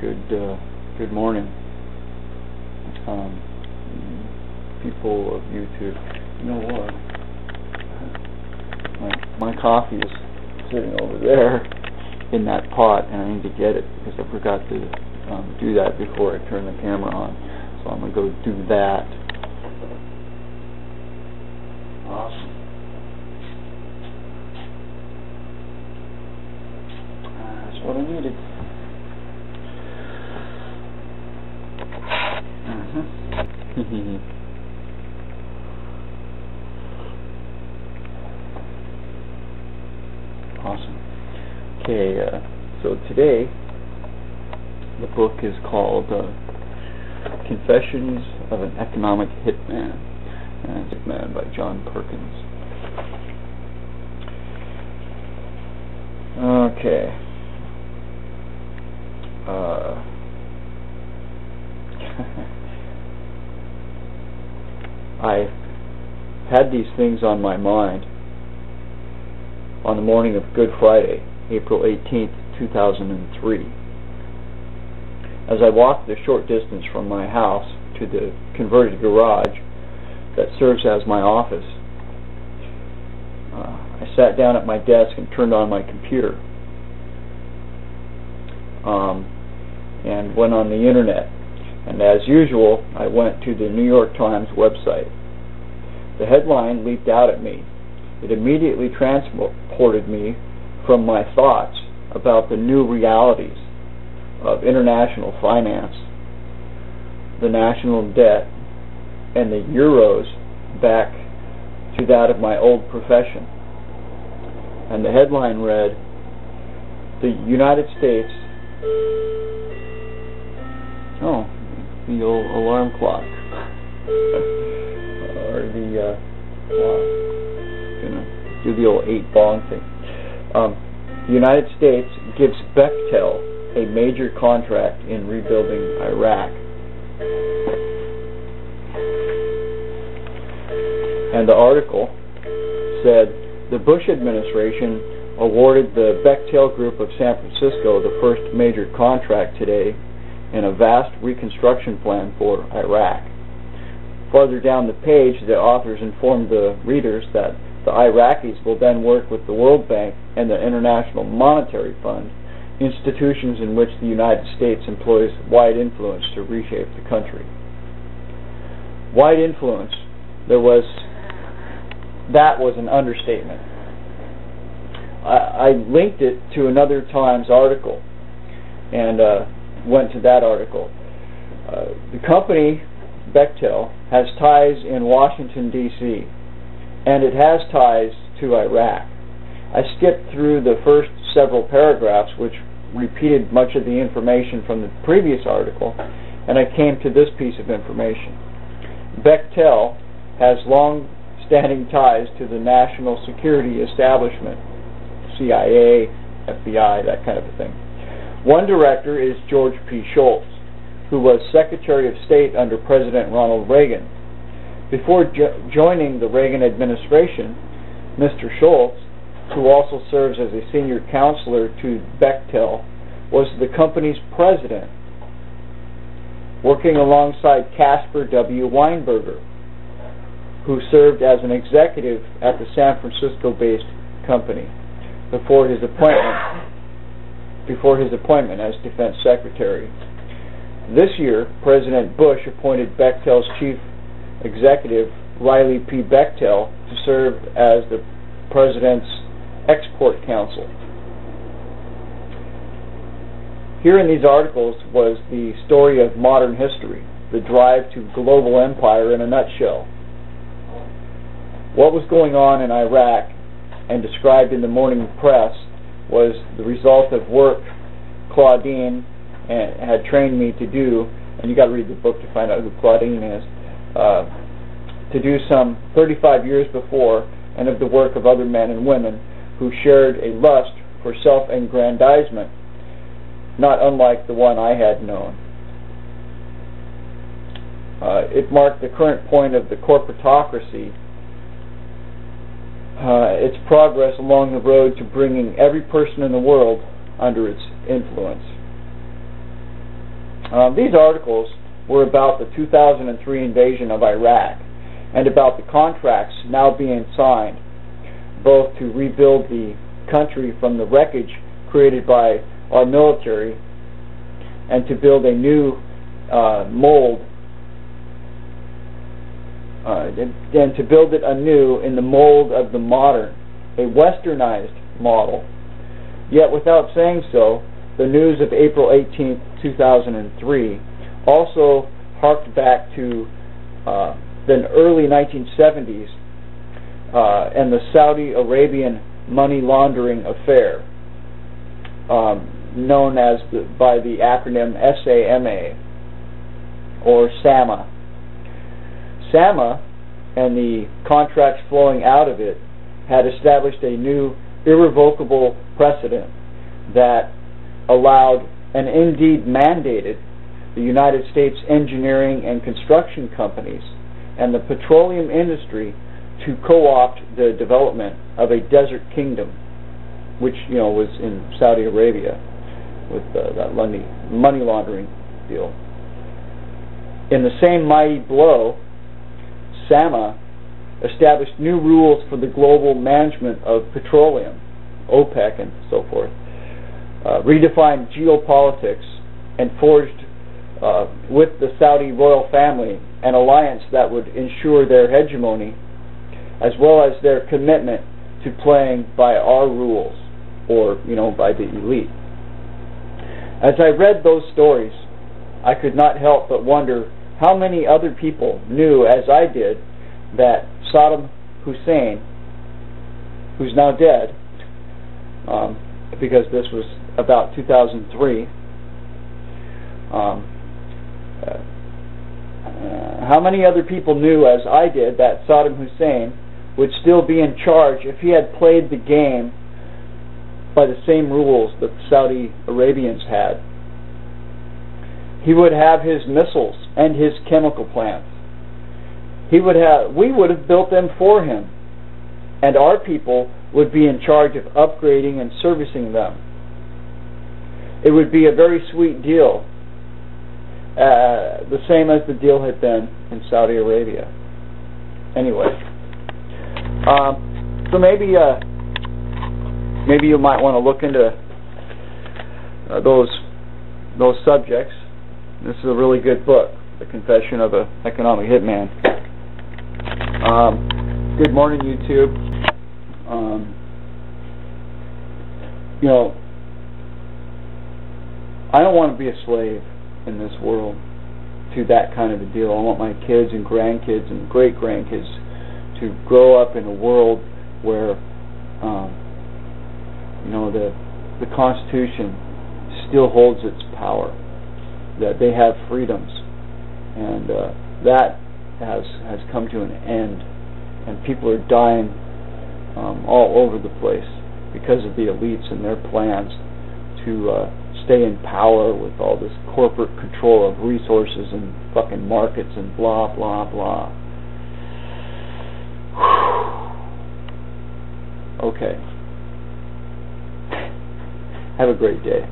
Good morning, people of YouTube. You know what? My coffee is sitting over there in that pot, and I need to get it because I forgot to do that before I turn the camera on. So I'm gonna go do that. Awesome. That's what I needed. Awesome. Okay, so today the book is called Confessions of an Economic Hitman, and it's Hitman by John Perkins. Okay. I had these things on my mind on the morning of Good Friday, April 18th, 2003. As I walked the short distance from my house to the converted garage that serves as my office, I sat down at my desk and turned on my computer and went on the internet. And as usual, I went to the New York Times website. The headline leaped out at me. It immediately transported me from my thoughts about the new realities of international finance, the national debt, and the euros back to that of my old profession. And the headline read, "The United States..." Oh, the old alarm clock. Or the gonna do the old 8-bong thing. The United States gives Bechtel a major contract in rebuilding Iraq. And the article said the Bush administration awarded the Bechtel Group of San Francisco the first major contract today in a vast reconstruction plan for Iraq. Farther down the page, the authors informed the readers that the Iraqis will then work with the World Bank and the International Monetary Fund, institutions in which the United States employs wide influence to reshape the country. Wide influence, that was an understatement. I linked it to another Times article and went to that article. The company, Bechtel, has ties in Washington, D.C., and it has ties to Iraq. I skipped through the first several paragraphs, which repeated much of the information from the previous article, and I came to this piece of information. Bechtel has long-standing ties to the national security establishment, CIA, FBI, that kind of a thing. One director is George P. Shultz, who was Secretary of State under President Ronald Reagan. Before joining the Reagan administration, Mr. Shultz, who also serves as a senior counselor to Bechtel, was the company's president, working alongside Caspar W. Weinberger, who served as an executive at the San Francisco-based company before his appointment as Defense Secretary. This year, President Bush appointed Bechtel's chief executive, Riley P. Bechtel, to serve as the President's Export Counsel. Here in these articles was the story of modern history, the drive to global empire in a nutshell. What was going on in Iraq and described in the morning press was the result of work Claudine had trained me to do, and you got to read the book to find out who Claudine is, to do some 35 years before, and of the work of other men and women who shared a lust for self-aggrandizement, not unlike the one I had known. It marked the current point of the corporatocracy, its progress along the road to bringing every person in the world under its influence. These articles were about the 2003 invasion of Iraq and about the contracts now being signed, both to rebuild the country from the wreckage created by our military and to build a new mold, and to build it anew in the mold of the modern, a westernized model. Yet without saying so, the news of April 18, 2003 also harked back to the early 1970s and the Saudi Arabian money laundering affair, known as by the acronym SAMA or SAMA. SAMA and the contracts flowing out of it had established a new irrevocable precedent that allowed and indeed mandated the United States engineering and construction companies and the petroleum industry to co-opt the development of a desert kingdom, which was in Saudi Arabia with that money laundering deal. In the same mighty blow, SAMA established new rules for the global management of petroleum, OPEC and so forth, redefined geopolitics, and forged with the Saudi royal family an alliance that would ensure their hegemony as well as their commitment to playing by our rules, or by the elite. As I read those stories, I could not help but wonder how many other people knew, as I did, that Saddam Hussein, who's now dead, because this was about 2003, how many other people knew, as I did, that Saddam Hussein would still be in charge if he had played the game by the same rules that the Saudi Arabians had? He would have his missiles and his chemical plants. We would have built them for him, and our people would be in charge of upgrading and servicing them. It would be a very sweet deal, the same as the deal had been in Saudi Arabia. Anyway, so maybe you might want to look into those subjects. This is a really good book, The Confession of an Economic Hitman. Good morning, YouTube. I don't want to be a slave in this world to that kind of a deal. I want my kids and grandkids and great-grandkids to grow up in a world where the Constitution still holds its power, that they have freedoms, and that has come to an end, and people are dying all over the place because of the elites and their plans to stay in power with all this corporate control of resources and fucking markets and blah blah blah. Okay. Have a great day.